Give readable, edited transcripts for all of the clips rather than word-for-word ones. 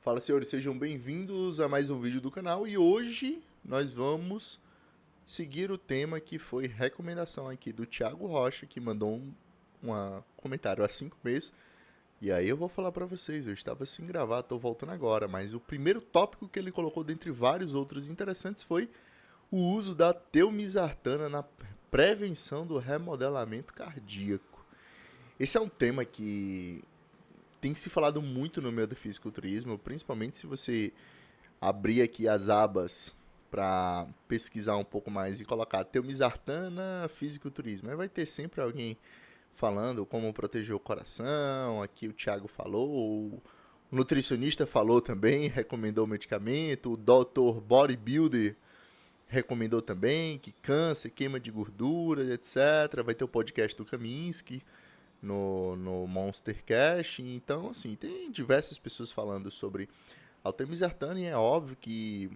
Fala, senhores, sejam bem-vindos a mais um vídeo do canal e hoje nós vamos seguir o tema que foi recomendação aqui do Thiago Rocha, que mandou um comentário há 5 meses. E aí eu vou falar pra vocês, eu estava sem gravar, tô voltando agora, mas o primeiro tópico que ele colocou dentre vários outros interessantes foi o uso da telmisartana na prevenção do remodelamento cardíaco. Esse é um tema que tem se falado muito no meio do fisiculturismo, principalmente se você abrir aqui as abas para pesquisar um pouco mais e colocar telmisartana, fisiculturismo. Aí vai ter sempre alguém falando como proteger o coração, aqui o Thiago falou, o nutricionista falou também, recomendou o medicamento, o Dr. Bodybuilder recomendou também, que cansa, queima de gordura, etc. Vai ter o podcast do Kaminsky no Monster Cash. Então, assim, tem diversas pessoas falando sobre Altemizartana e é óbvio que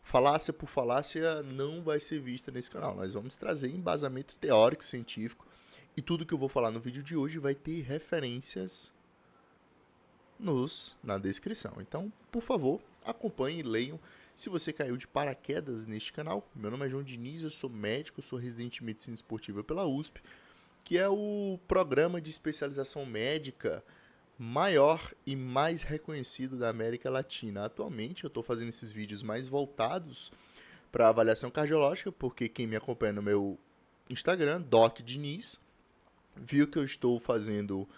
falácia por falácia não vai ser vista nesse canal. Nós vamos trazer embasamento teórico, científico e tudo que eu vou falar no vídeo de hoje vai ter referências na descrição. Então, por favor, acompanhem e leiam. Se você caiu de paraquedas neste canal, meu nome é João Diniz, eu sou médico, sou residente de medicina esportiva pela USP, que é o programa de especialização médica maior e mais reconhecido da América Latina. Atualmente eu estou fazendo esses vídeos mais voltados para avaliação cardiológica, porque quem me acompanha no meu Instagram, Doc Diniz, viu que eu estou fazendo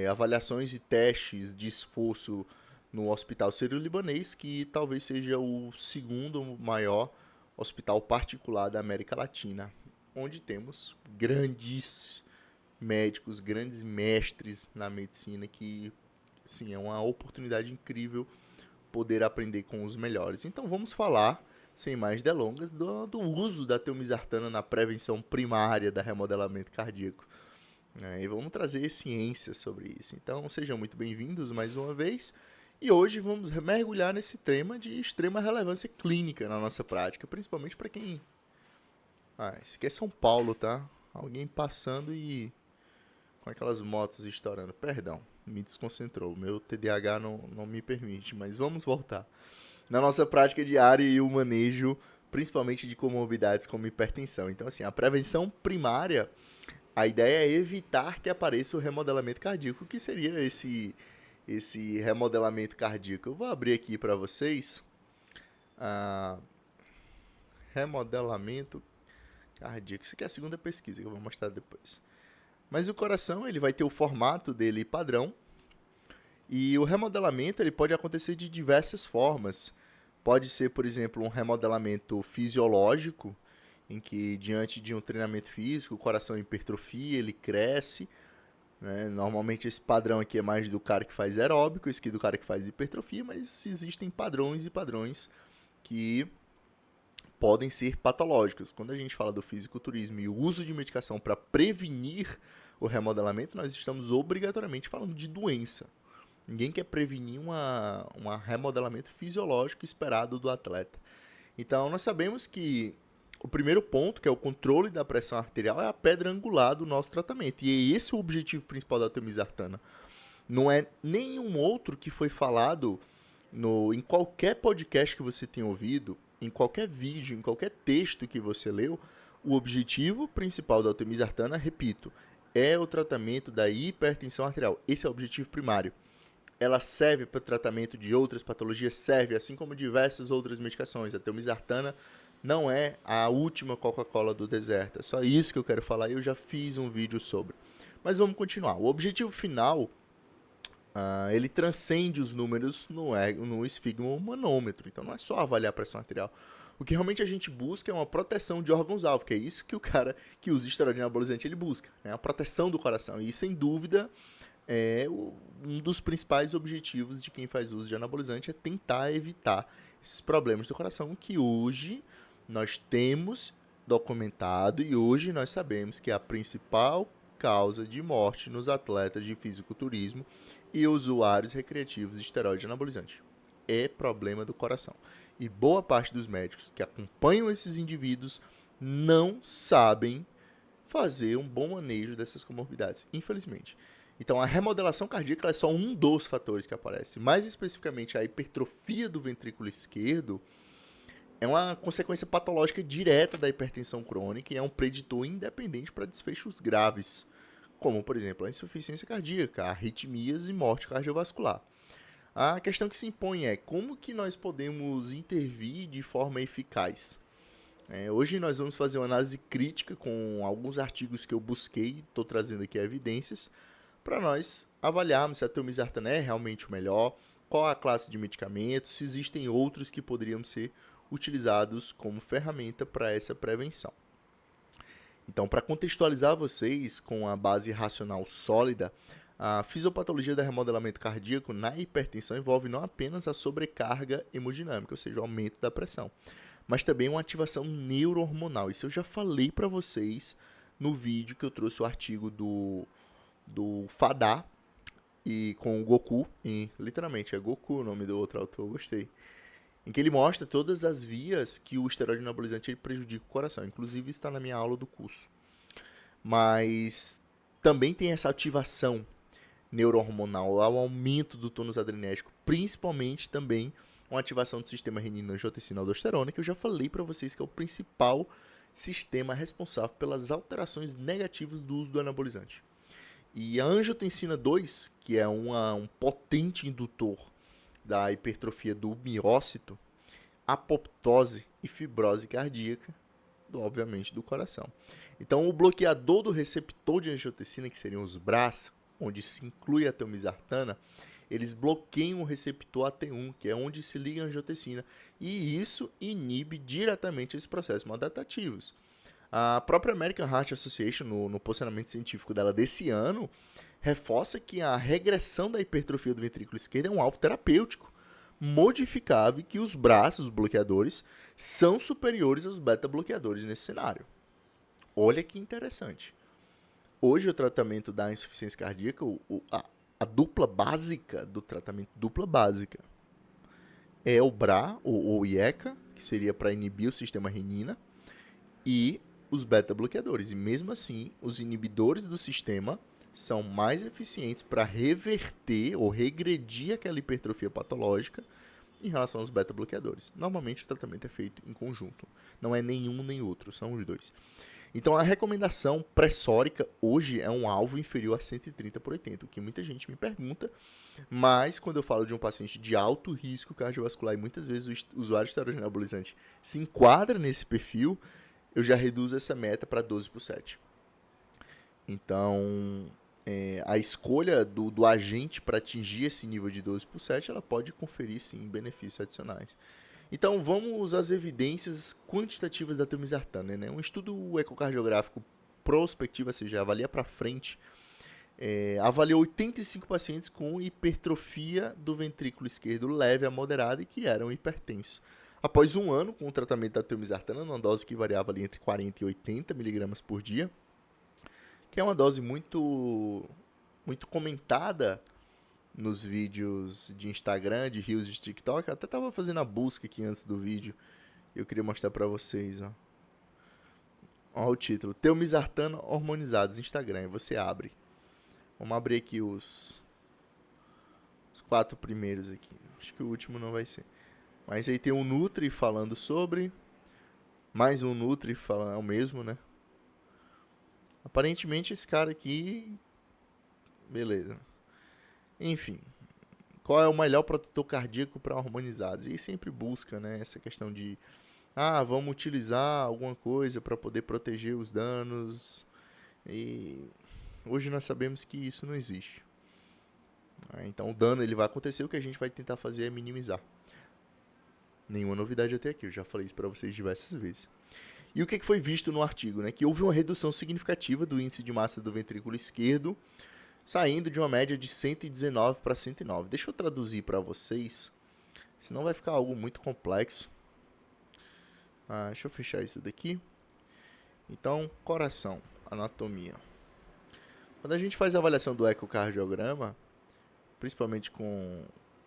avaliações e testes de esforço no Hospital Sírio-Libanês, que talvez seja o segundo maior hospital particular da América Latina, onde temos grandes médicos, grandes mestres na medicina, que sim, é uma oportunidade incrível poder aprender com os melhores. Então vamos falar, sem mais delongas, do uso da telmisartana na prevenção primária da remodelamento cardíaco. E vamos trazer ciência sobre isso. Então sejam muito bem-vindos mais uma vez. E hoje vamos mergulhar nesse tema de extrema relevância clínica na nossa prática, principalmente para quem... esse aqui é São Paulo, tá? Alguém passando e com aquelas motos estourando. Perdão, me desconcentrou. Meu TDAH não me permite, mas vamos voltar. Na nossa prática diária e o manejo, principalmente de comorbidades como hipertensão. Então, assim, a prevenção primária, a ideia é evitar que apareça o remodelamento cardíaco. O que seria esse remodelamento cardíaco? Eu vou abrir aqui para vocês. Remodelamento cardíaco. Isso aqui é a segunda pesquisa que eu vou mostrar depois. Mas o coração, ele vai ter o formato dele padrão. E o remodelamento, ele pode acontecer de diversas formas. Pode ser, por exemplo, um remodelamento fisiológico, em que diante de um treinamento físico, o coração hipertrofia, ele cresce. Né? Normalmente esse padrão aqui é mais do cara que faz aeróbico, esse aqui do cara que faz hipertrofia, mas existem padrões e padrões que podem ser patológicos. Quando a gente fala do fisiculturismo e o uso de medicação para prevenir o remodelamento, nós estamos obrigatoriamente falando de doença. Ninguém quer prevenir um remodelamento fisiológico esperado do atleta. Então, nós sabemos que o primeiro ponto, que é o controle da pressão arterial, é a pedra angular do nosso tratamento. E esse é o objetivo principal da telmisartana. Não é nenhum outro que foi falado em qualquer podcast que você tenha ouvido, em qualquer vídeo, em qualquer texto que você leu. O objetivo principal da telmisartana, repito, é o tratamento da hipertensão arterial. Esse é o objetivo primário. Ela serve para o tratamento de outras patologias? Serve, assim como diversas outras medicações. A telmisartana não é a última Coca-Cola do deserto. É só isso que eu quero falar e eu já fiz um vídeo sobre. Mas vamos continuar. O objetivo final, ele transcende os números no esfigmomanômetro. Então não é só avaliar a pressão arterial. O que realmente a gente busca é uma proteção de órgãos-alvo, que é isso que o cara que usa esteroide anabolizante ele busca, né? A proteção do coração. E sem dúvida é um dos principais objetivos de quem faz uso de anabolizante, é tentar evitar esses problemas do coração que hoje nós temos documentado e hoje nós sabemos que a principal causa de morte nos atletas de fisiculturismo e usuários recreativos de esteroide anabolizante é problema do coração. E boa parte dos médicos que acompanham esses indivíduos não sabem fazer um bom manejo dessas comorbidades, infelizmente. Então, a remodelação cardíaca é só um dos fatores que aparece. Mais especificamente, a hipertrofia do ventrículo esquerdo é uma consequência patológica direta da hipertensão crônica e é um preditor independente para desfechos graves, como, por exemplo, a insuficiência cardíaca, arritmias e morte cardiovascular. A questão que se impõe é como que nós podemos intervir de forma eficaz. Hoje nós vamos fazer uma análise crítica com alguns artigos que eu busquei, estou trazendo aqui evidências, para nós avaliarmos se a telmisartana é realmente o melhor, qual a classe de medicamentos, se existem outros que poderiam ser utilizados como ferramenta para essa prevenção. Então, para contextualizar vocês com a base racional sólida, a fisiopatologia do remodelamento cardíaco na hipertensão envolve não apenas a sobrecarga hemodinâmica, ou seja, o aumento da pressão, mas também uma ativação neurohormonal. Isso eu já falei para vocês no vídeo que eu trouxe o artigo do Fadá e com o Goku, e literalmente é Goku o nome do outro autor, eu gostei, em que ele mostra todas as vias que o esteroide anabolizante ele prejudica o coração. Inclusive está na minha aula do curso. Mas também tem essa ativação neurohormonal, o aumento do tônus adrenérgico, principalmente também uma ativação do sistema renina-angiotensina-aldosterona, que eu já falei para vocês que é o principal sistema responsável pelas alterações negativas do uso do anabolizante. E a angiotensina 2, que é um potente indutor da hipertrofia do miócito, apoptose e fibrose cardíaca, obviamente do coração. Então, o bloqueador do receptor de angiotensina, que seriam os BRAs, onde se inclui a telmisartana, eles bloqueiam o receptor AT1, que é onde se liga a angiotensina, e isso inibe diretamente esses processos adaptativos. A própria American Heart Association, no posicionamento científico dela desse ano, reforça que a regressão da hipertrofia do ventrículo esquerdo é um alvo terapêutico modificável e que os braços, os bloqueadores, são superiores aos beta-bloqueadores nesse cenário. Olha que interessante. Hoje o tratamento da insuficiência cardíaca, a dupla básica do tratamento, dupla básica, é o BRA, ou IECA, que seria para inibir o sistema renina, e os beta-bloqueadores. E mesmo assim, os inibidores do sistema são mais eficientes para reverter ou regredir aquela hipertrofia patológica em relação aos beta-bloqueadores. Normalmente o tratamento é feito em conjunto. Não é nenhum nem outro, são os dois. Então a recomendação pressórica hoje é um alvo inferior a 130/80, o que muita gente me pergunta, mas quando eu falo de um paciente de alto risco cardiovascular e muitas vezes o usuário de esteroide anabolizante se enquadra nesse perfil, eu já reduzo essa meta para 12/7. Então, a escolha do agente para atingir esse nível de 12/7, ela pode conferir, sim, benefícios adicionais. Então, vamos às evidências quantitativas da telmisartana. Né? Um estudo ecocardiográfico prospectivo, ou seja, avalia para frente, avaliou 85 pacientes com hipertrofia do ventrículo esquerdo leve a moderada e que eram hipertensos. Após um ano com o tratamento da telmisartana, numa dose que variava ali entre 40 e 80 mg por dia, que é uma dose muito comentada nos vídeos de Instagram, de Reels, de TikTok. Eu até estava fazendo a busca aqui antes do vídeo. Eu queria mostrar para vocês. Ó o título. Telmisartana hormonizados, Instagram. Você abre. Vamos abrir aqui os 4 primeiros aqui. Acho que o último não vai ser. Mas aí tem um Nutri falando sobre. Mais um Nutri falando. É o mesmo, né? Aparentemente esse cara aqui... Beleza. Enfim. Qual é o melhor protetor cardíaco para hormonizados? E sempre busca, né, essa questão de... vamos utilizar alguma coisa para poder proteger os danos. E hoje nós sabemos que isso não existe. Então o dano ele vai acontecer, o que a gente vai tentar fazer é minimizar. Nenhuma novidade até aqui, eu já falei isso para vocês diversas vezes. E o que foi visto no artigo? Né? Que houve uma redução significativa do índice de massa do ventrículo esquerdo, saindo de uma média de 119 para 109. Deixa eu traduzir para vocês, senão vai ficar algo muito complexo. Deixa eu fechar isso daqui. Então, coração, anatomia. Quando a gente faz a avaliação do ecocardiograma, principalmente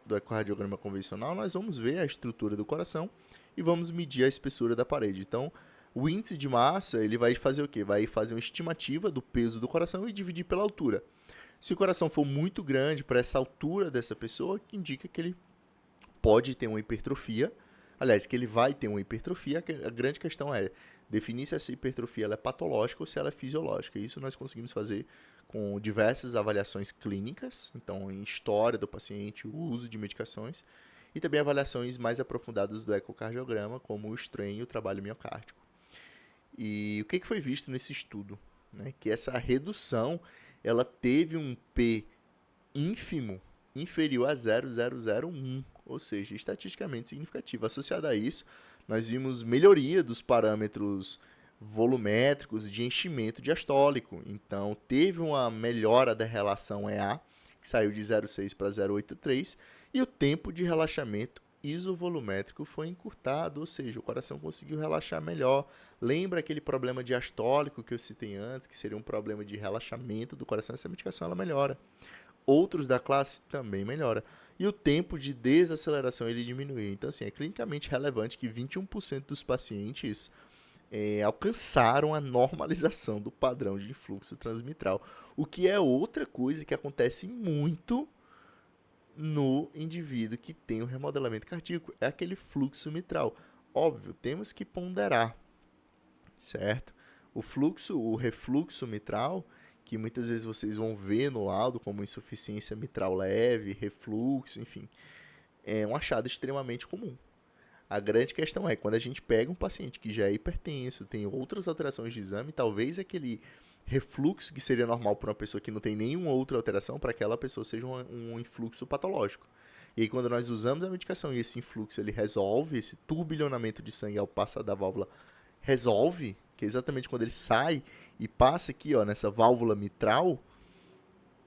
do ecocardiograma convencional, nós vamos ver a estrutura do coração e vamos medir a espessura da parede. Então, O índice de massa, ele vai fazer o quê? Vai fazer uma estimativa do peso do coração e dividir pela altura. Se o coração for muito grande para essa altura dessa pessoa, que indica que ele pode ter uma hipertrofia. Aliás, que ele vai ter uma hipertrofia. A grande questão é definir se essa hipertrofia ela é patológica ou se ela é fisiológica. Isso nós conseguimos fazer com diversas avaliações clínicas, então em história do paciente, o uso de medicações, e também avaliações mais aprofundadas do ecocardiograma, como o strain e o trabalho miocárdico. E o que foi visto nesse estudo? Né? Que essa redução ela teve um P ínfimo, inferior a 0,001, ou seja, estatisticamente significativo. Associado a isso, nós vimos melhoria dos parâmetros volumétricos de enchimento diastólico. Então, teve uma melhora da relação EA, que saiu de 0,6 para 0,83, e o tempo de relaxamento isovolumétrico foi encurtado, ou seja, o coração conseguiu relaxar melhor. Lembra aquele problema diastólico que eu citei antes, que seria um problema de relaxamento do coração? Essa medicação ela melhora. Outros da classe também melhora. E o tempo de desaceleração ele diminui. Então, assim, é clinicamente relevante que 21% dos pacientes alcançaram a normalização do padrão de influxo transmitral. O que é outra coisa que acontece muito no indivíduo que tem o remodelamento cardíaco. É aquele fluxo mitral. Óbvio, temos que ponderar, certo? O refluxo mitral, que muitas vezes vocês vão ver no laudo como insuficiência mitral leve, refluxo, enfim, é um achado extremamente comum. A grande questão é, quando a gente pega um paciente que já é hipertenso, tem outras alterações de exame, talvez aquele refluxo que seria normal para uma pessoa que não tem nenhuma outra alteração, para aquela pessoa seja um influxo patológico. E aí, quando nós usamos a medicação e esse influxo ele resolve, esse turbilhonamento de sangue ao passar da válvula resolve, que é exatamente quando ele sai e passa aqui, ó, nessa válvula mitral,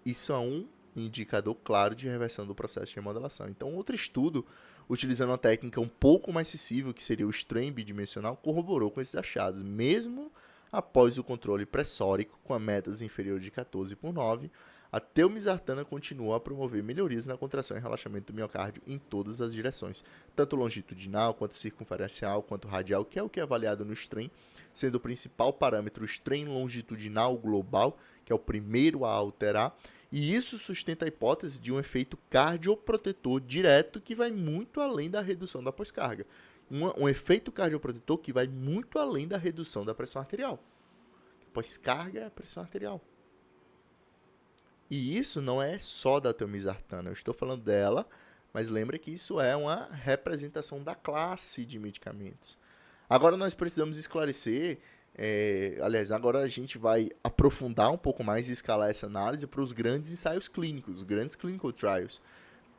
isso é um indicador claro de reversão do processo de remodelação. Então, outro estudo, utilizando uma técnica um pouco mais sensível, que seria o strain bidimensional, corroborou com esses achados. Mesmo após o controle pressórico, com a metas inferior de 14/9, a telmisartana continuou a promover melhorias na contração e relaxamento do miocárdio em todas as direções, tanto longitudinal, quanto circunferencial, quanto radial, que é o que é avaliado no strain, sendo o principal parâmetro o strain longitudinal global, que é o primeiro a alterar, e isso sustenta a hipótese de um efeito cardioprotetor direto que vai muito além da redução da pós-carga. Um efeito cardioprotetor que vai muito além da redução da pressão arterial. Pós-carga é a pressão arterial. E isso não é só da telmisartana. Eu estou falando dela, mas lembra que isso é uma representação da classe de medicamentos. Agora nós precisamos esclarecer, aliás, agora a gente vai aprofundar um pouco mais e escalar essa análise para os grandes ensaios clínicos, os grandes clinical trials,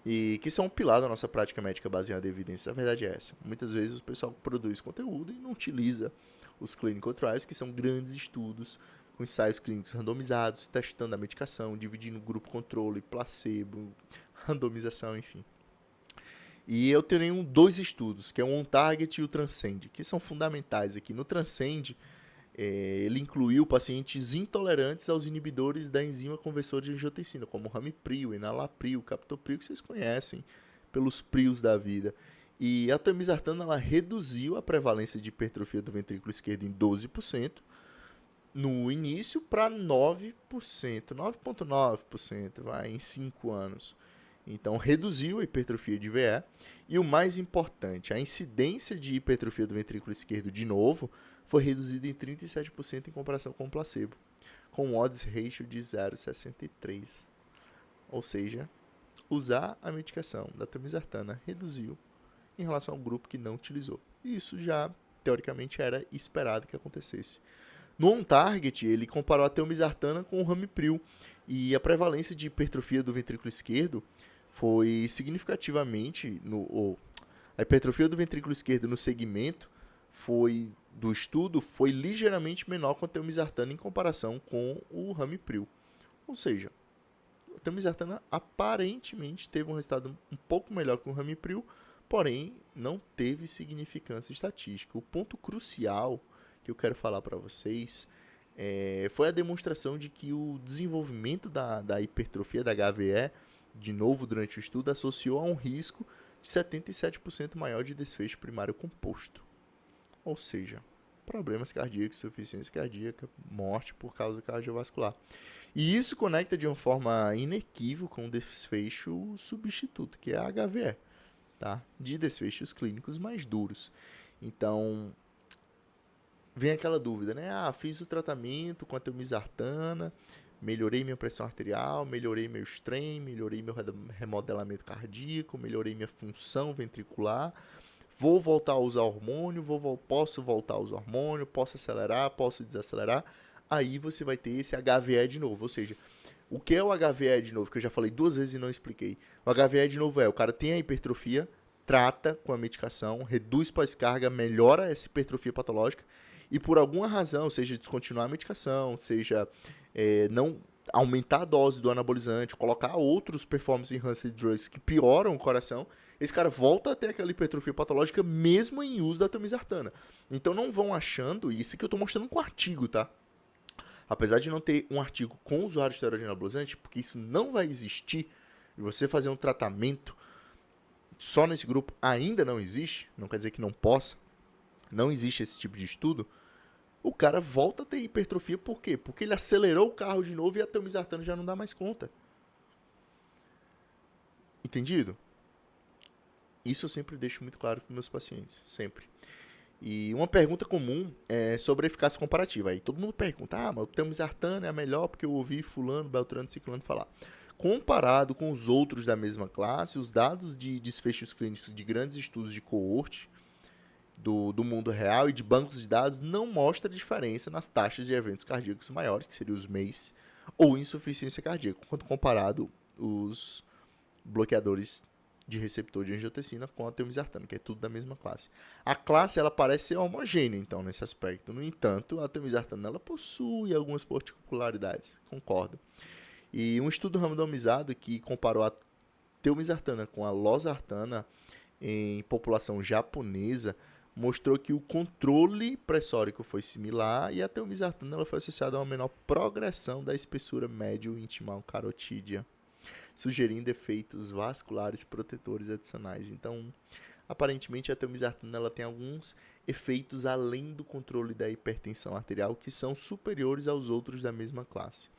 e que são um pilar da nossa prática médica baseada em evidências. A verdade é essa. Muitas vezes o pessoal produz conteúdo e não utiliza os clinical trials, que são grandes estudos com ensaios clínicos randomizados, testando a medicação, dividindo grupo controle, placebo, randomização, enfim. E eu tenho dois estudos, que é o OnTarget e o Transcend, que são fundamentais aqui. No Transcend, ele incluiu pacientes intolerantes aos inibidores da enzima conversora de angiotensina, como ramipril, enalapril, captopril, que vocês conhecem pelos prios da vida. E a telmisartana ela reduziu a prevalência de hipertrofia do ventrículo esquerdo em 12%, no início para 9%, 9,9% em 5 anos. Então, reduziu a hipertrofia de VE. E o mais importante, a incidência de hipertrofia do ventrículo esquerdo, de novo, foi reduzida em 37% em comparação com o placebo, com um odds ratio de 0,63. Ou seja, usar a medicação da telmisartana reduziu em relação ao grupo que não utilizou. E isso já, teoricamente, era esperado que acontecesse. No OnTarget, ele comparou a telmisartana com o ramipril, e a prevalência de hipertrofia do ventrículo esquerdo foi significativamente, a hipertrofia do ventrículo esquerdo no segmento do estudo foi ligeiramente menor com a telmisartana em comparação com o ramipril. Ou seja, a telmisartana aparentemente teve um resultado um pouco melhor que o ramipril, porém não teve significância estatística. O ponto crucial que eu quero falar para vocês foi a demonstração de que o desenvolvimento da hipertrofia da HVE, de novo durante o estudo, associou a um risco de 77% maior de desfecho primário composto. Ou seja, problemas cardíacos, insuficiência cardíaca, morte por causa cardiovascular. E isso conecta de uma forma inequívoca com um desfecho substituto, que é a HVE, tá? De desfechos clínicos mais duros. Então, vem aquela dúvida, né? Fiz o tratamento com a telmisartana, melhorei minha pressão arterial, melhorei meu strain, melhorei meu remodelamento cardíaco, melhorei minha função ventricular. Vou voltar a usar hormônio, posso voltar a usar hormônio, posso acelerar, posso desacelerar. Aí você vai ter esse HVE de novo. Ou seja, o que é o HVE de novo? Que eu já falei 2 vezes e não expliquei. O HVE de novo o cara tem a hipertrofia, trata com a medicação, reduz pós-carga, melhora essa hipertrofia patológica e por alguma razão, seja descontinuar a medicação, seja não aumentar a dose do anabolizante, colocar outros performance enhancing drugs que pioram o coração, esse cara volta a ter aquela hipertrofia patológica mesmo em uso da telmisartana. Então não vão achando, e isso que eu estou mostrando com artigo, tá? Apesar de não ter um artigo com usuário de esteroide anabolizante, porque isso não vai existir, e você fazer um tratamento só nesse grupo ainda não existe, não quer dizer que não possa, não existe esse tipo de estudo, o cara volta a ter hipertrofia por quê? Porque ele acelerou o carro de novo e a telmisartana já não dá mais conta. Entendido? Isso eu sempre deixo muito claro para meus pacientes, sempre. E uma pergunta comum é sobre a eficácia comparativa. Aí todo mundo pergunta, mas o telmisartana é a melhor porque eu ouvi fulano, beltrano, ciclano falar. Comparado com os outros da mesma classe, os dados de desfechos clínicos de grandes estudos de coorte do mundo real e de bancos de dados não mostra diferença nas taxas de eventos cardíacos maiores, que seriam os MACE, ou insuficiência cardíaca, quando comparado os bloqueadores de receptor de angiotensina com a telmisartana, que é tudo da mesma classe. A classe ela parece ser homogênea, então, nesse aspecto. No entanto, a telmisartana ela possui algumas particularidades, concordo. E um estudo randomizado que comparou a telmisartana com a losartana em população japonesa mostrou que o controle pressórico foi similar e a telmisartana ela foi associada a uma menor progressão da espessura médio-intimal carotídea, sugerindo efeitos vasculares protetores adicionais. Então, aparentemente, a telmisartana ela tem alguns efeitos além do controle da hipertensão arterial que são superiores aos outros da mesma classe.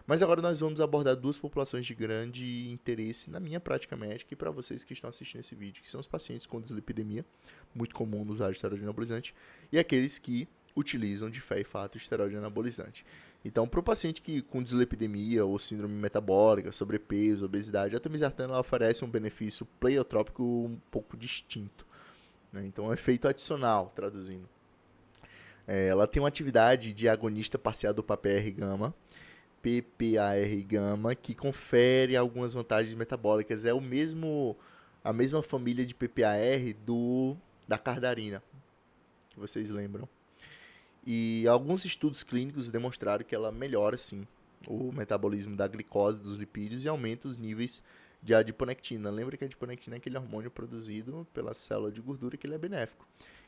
Mas agora nós vamos abordar 2 populações de grande interesse na minha prática médica e para vocês que estão assistindo esse vídeo, que são os pacientes com dislipidemia, muito comum no usuário de esteroide anabolizante, e aqueles que utilizam de fé e fato esteroide anabolizante. Então, para o paciente com dislipidemia ou síndrome metabólica, sobrepeso, obesidade, a telmisartana ela oferece um benefício pleiotrópico um pouco distinto, né? Então, é um efeito adicional, traduzindo. Ela tem uma atividade de agonista parcial do PPAR-gama, que confere algumas vantagens metabólicas. É a mesma família de PPAR da cardarina, que vocês lembram. E alguns estudos clínicos demonstraram que ela melhora, sim, o metabolismo da glicose, dos lipídios e aumenta os níveis de adiponectina. Lembra que a adiponectina é aquele hormônio produzido pela célula de gordura que ele é benéfico.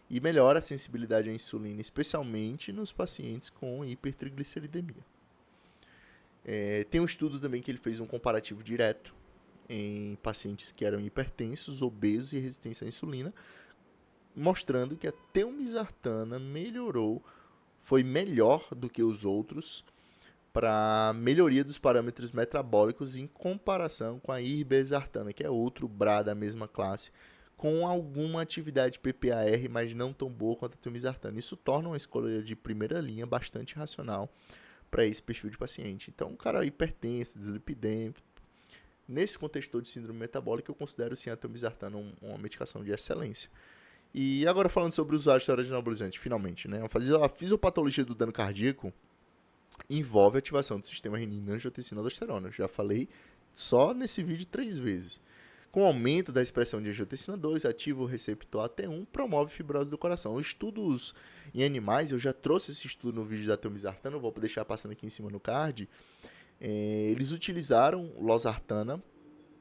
E melhora a sensibilidade à insulina, especialmente nos pacientes com hipertrigliceridemia. Tem um estudo também que ele fez um comparativo direto em pacientes que eram hipertensos, obesos e resistentes à insulina, mostrando que a telmisartana foi melhor do que os outros para melhoria dos parâmetros metabólicos em comparação com a irbesartana, que é outro BRA da mesma classe, com alguma atividade PPAR, mas não tão boa quanto a telmisartana. Isso torna uma escolha de primeira linha bastante racional para esse perfil de paciente. Então, um cara hipertenso, dislipidêmico, nesse contexto de síndrome metabólica, eu considero sim a telmisartana uma medicação de excelência. E agora falando sobre o usuário de esteroide anabolizante, finalmente, né? A fisiopatologia do dano cardíaco envolve a ativação do sistema renina-angiotensina-aldosterona. Eu já falei só nesse vídeo 3 vezes. Com o aumento da expressão de angiotensina 2, ativa o receptor AT1, promove fibrose do coração. Estudos em animais, eu já trouxe esse estudo no vídeo da telmisartana, eu vou deixar passando aqui em cima no card. Eles utilizaram losartana,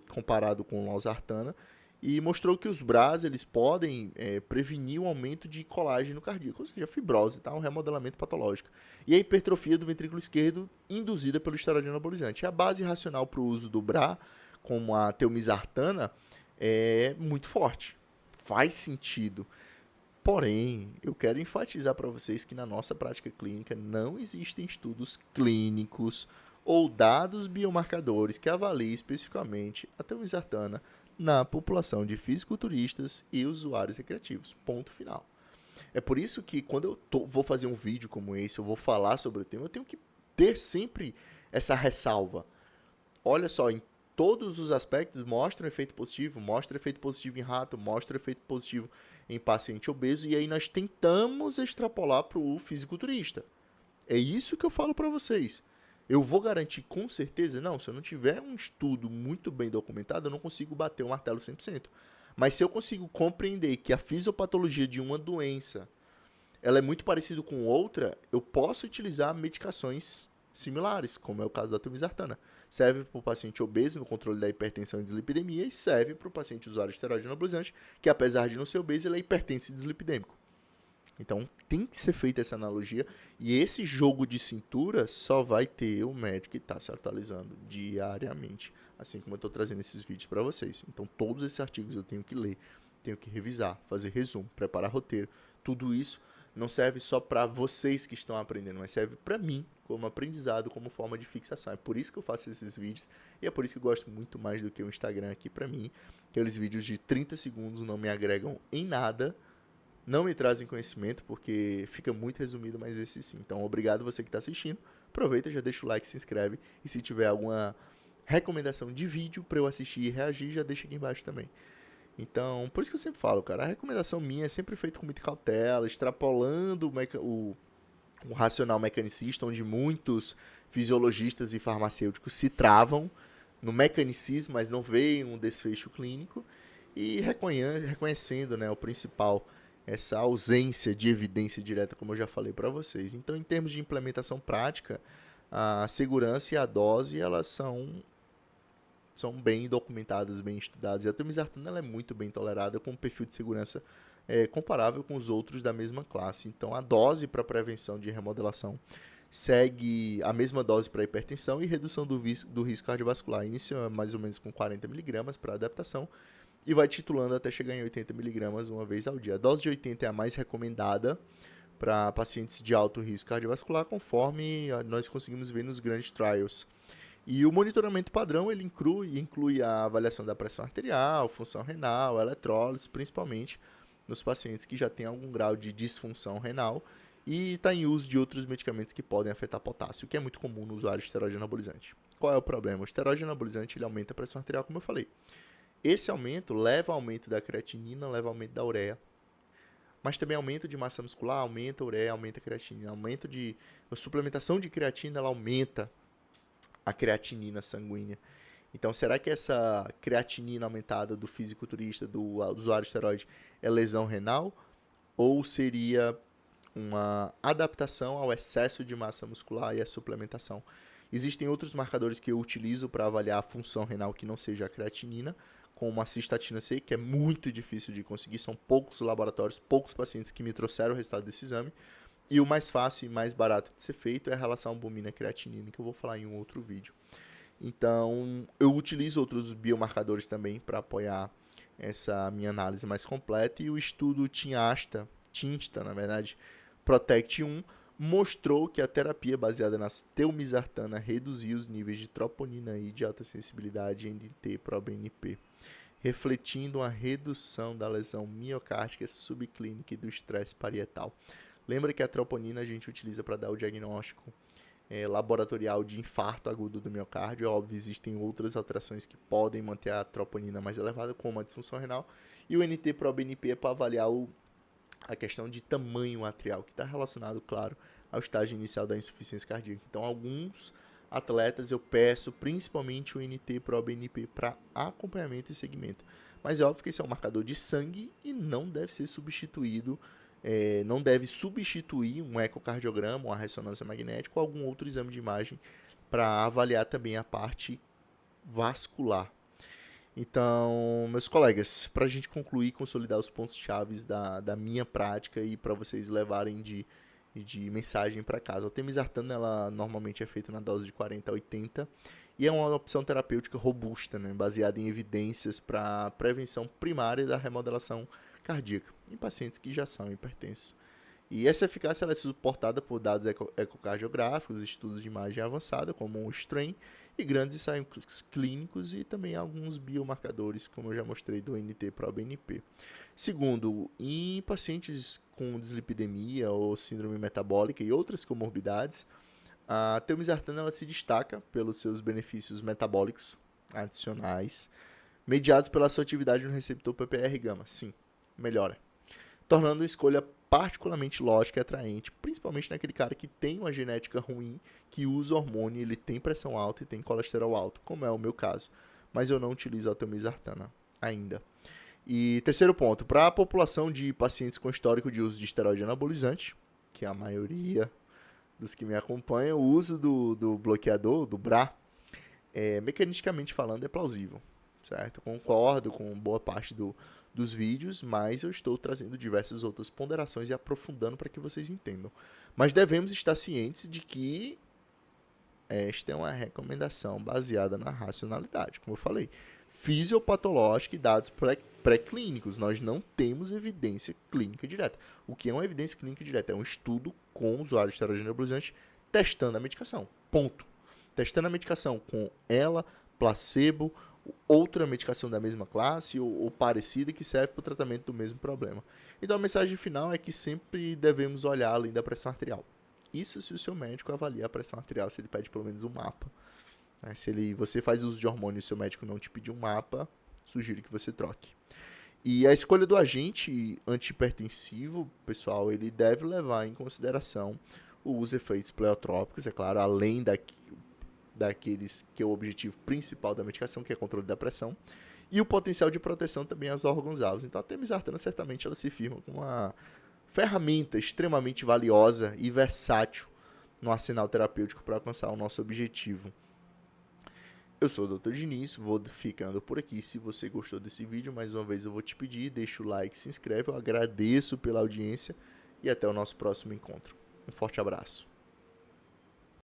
comparado com losartana, e mostrou que os BRAs eles podem prevenir o aumento de colágeno cardíaco, ou seja, fibrose, tá? Um remodelamento patológico. E a hipertrofia do ventrículo esquerdo induzida pelo esteroide anabolizante. A base racional para o uso do BRA, como a telmisartana, é muito forte. Faz sentido. Porém, eu quero enfatizar para vocês que na nossa prática clínica não existem estudos clínicos ou dados biomarcadores que avaliem especificamente a telmisartana na população de fisiculturistas e usuários recreativos. Ponto final. É por isso que quando vou fazer um vídeo como esse, eu vou falar sobre o tema, eu tenho que ter sempre essa ressalva. Olha só, em todos os aspectos mostra efeito positivo em rato, mostra efeito positivo em paciente obeso, e aí nós tentamos extrapolar para o fisiculturista. É isso que eu falo para vocês. Eu vou garantir com certeza? Não, se eu não tiver um estudo muito bem documentado, eu não consigo bater o martelo 100%. Mas se eu consigo compreender que a fisiopatologia de uma doença ela é muito parecida com outra, eu posso utilizar medicações similares, como é o caso da telmisartana. Serve para o paciente obeso no controle da hipertensão e dislipidemia e serve para o paciente usuário de esteroide anabolizante, que apesar de não ser obeso, ele é hipertenso e dislipidêmico. Então tem que ser feita essa analogia, e esse jogo de cintura só vai ter o médico que está se atualizando diariamente, assim como eu estou trazendo esses vídeos para vocês. Então todos esses artigos eu tenho que ler, tenho que revisar, fazer resumo, preparar roteiro, tudo isso não serve só para vocês que estão aprendendo, mas serve para mim como aprendizado, como forma de fixação. É por isso que eu faço esses vídeos e é por isso que eu gosto muito mais do que o Instagram aqui para mim. Aqueles vídeos de 30 segundos não me agregam em nada, não me trazem conhecimento porque fica muito resumido, mas esse sim. Então, obrigado você que está assistindo. Aproveita, já deixa o like, se inscreve e se tiver alguma recomendação de vídeo para eu assistir e reagir, já deixa aqui embaixo também. Então, por isso que eu sempre falo, cara, a recomendação minha é sempre feita com muita cautela, extrapolando o racional mecanicista, onde muitos fisiologistas e farmacêuticos se travam no mecanicismo, mas não veem um desfecho clínico, e reconhecendo, né, o principal, essa ausência de evidência direta, como eu já falei para vocês. Então, em termos de implementação prática, a segurança e a dose, elas são bem documentadas, bem estudadas. E a telmisartana ela é muito bem tolerada, com um perfil de segurança comparável com os outros da mesma classe. Então, a dose para prevenção de remodelação segue a mesma dose para hipertensão e redução do risco cardiovascular. Inicia mais ou menos com 40 mg para adaptação e vai titulando até chegar em 80 mg uma vez ao dia. A dose de 80 é a mais recomendada para pacientes de alto risco cardiovascular, conforme nós conseguimos ver nos grandes trials. E o monitoramento padrão ele inclui a avaliação da pressão arterial, função renal, eletrólise, principalmente nos pacientes que já têm algum grau de disfunção renal e está em uso de outros medicamentos que podem afetar potássio, que é muito comum no usuário de esteroide anabolizante. Qual é o problema? O esteroide anabolizante ele aumenta a pressão arterial, como eu falei. Esse aumento leva ao aumento da creatinina, leva ao aumento da ureia, mas também aumento de massa muscular, aumenta a ureia, aumenta a creatinina, a suplementação de creatina, ela aumenta a creatinina sanguínea. Então, será que essa creatinina aumentada do fisiculturista, do usuário de esteroide, é lesão renal? Ou seria uma adaptação ao excesso de massa muscular e a suplementação? Existem outros marcadores que eu utilizo para avaliar a função renal que não seja a creatinina, como a cistatina C, que é muito difícil de conseguir, são poucos laboratórios, poucos pacientes que me trouxeram o resultado desse exame. E o mais fácil e mais barato de ser feito é a relação albumina-creatinina, que eu vou falar em um outro vídeo. Então, eu utilizo outros biomarcadores também para apoiar essa minha análise mais completa. E o estudo TINSTA, na verdade, Protect 1, mostrou que a terapia baseada na telmisartana reduziu os níveis de troponina I de alta sensibilidade NT-proBNP, refletindo a redução da lesão miocárdica subclínica e do estresse parietal. Lembra que a troponina a gente utiliza para dar o diagnóstico laboratorial de infarto agudo do miocárdio. É óbvio, existem outras alterações que podem manter a troponina mais elevada, como a disfunção renal. E o NT-proBNP é para avaliar a questão de tamanho atrial, que está relacionado, claro, ao estágio inicial da insuficiência cardíaca. Então, alguns atletas eu peço principalmente o NT-proBNP para acompanhamento e segmento. Mas é óbvio que esse é um marcador de sangue e não deve ser substituído. Não deve substituir um ecocardiograma, uma ressonância magnética ou algum outro exame de imagem para avaliar também a parte vascular. Então, meus colegas, para a gente concluir e consolidar os pontos chaves da minha prática e para vocês levarem de e de mensagem para casa. A temizartana, ela normalmente é feita na dose de 40 a 80 e é uma opção terapêutica robusta, né, baseada em evidências para prevenção primária da remodelação cardíaca em pacientes que já são hipertensos. E essa eficácia ela é suportada por dados ecocardiográficos, estudos de imagem avançada, como o STRAIN, e grandes ensaios clínicos e também alguns biomarcadores, como eu já mostrei, do NT-proBNP. Segundo, em pacientes com dislipidemia ou síndrome metabólica e outras comorbidades, a telmisartana ela se destaca pelos seus benefícios metabólicos adicionais, mediados pela sua atividade no receptor PPR-gama. Sim, melhora. Tornando a escolha particularmente lógica e atraente, principalmente naquele cara que tem uma genética ruim, que usa hormônio, ele tem pressão alta e tem colesterol alto, como é o meu caso. Mas eu não utilizo a telmisartana ainda. E terceiro ponto, para a população de pacientes com histórico de uso de esteroide anabolizante, que é a maioria dos que me acompanham, o uso do bloqueador, do BRA, mecanicamente falando, é plausível, certo? Concordo com boa parte dos vídeos, mas eu estou trazendo diversas outras ponderações e aprofundando para que vocês entendam. Mas devemos estar cientes de que esta é uma recomendação baseada na racionalidade, como eu falei. Fisiopatológica e dados pré-clínicos. Nós não temos evidência clínica direta. O que é uma evidência clínica direta? É um estudo com usuários de esteroide anabolizante testando a medicação. Ponto. Testando a medicação com ela, placebo, outra medicação da mesma classe ou parecida que serve para o tratamento do mesmo problema. Então a mensagem final é que sempre devemos olhar além da pressão arterial. Isso se o seu médico avalia a pressão arterial, se ele pede pelo menos um mapa. Se você faz uso de hormônio e o seu médico não te pedir um mapa, sugiro que você troque. E a escolha do agente antihipertensivo, pessoal, ele deve levar em consideração os efeitos pleiotrópicos, é claro, além daqueles que é o objetivo principal da medicação, que é o controle da pressão, e o potencial de proteção também aos órgãos-alvos. Então a temizartana certamente ela se firma como uma ferramenta extremamente valiosa e versátil no arsenal terapêutico para alcançar o nosso objetivo. Eu sou o Dr. Diniz, vou ficando por aqui. Se você gostou desse vídeo, mais uma vez eu vou te pedir, deixa o like, se inscreve, eu agradeço pela audiência e até o nosso próximo encontro. Um forte abraço.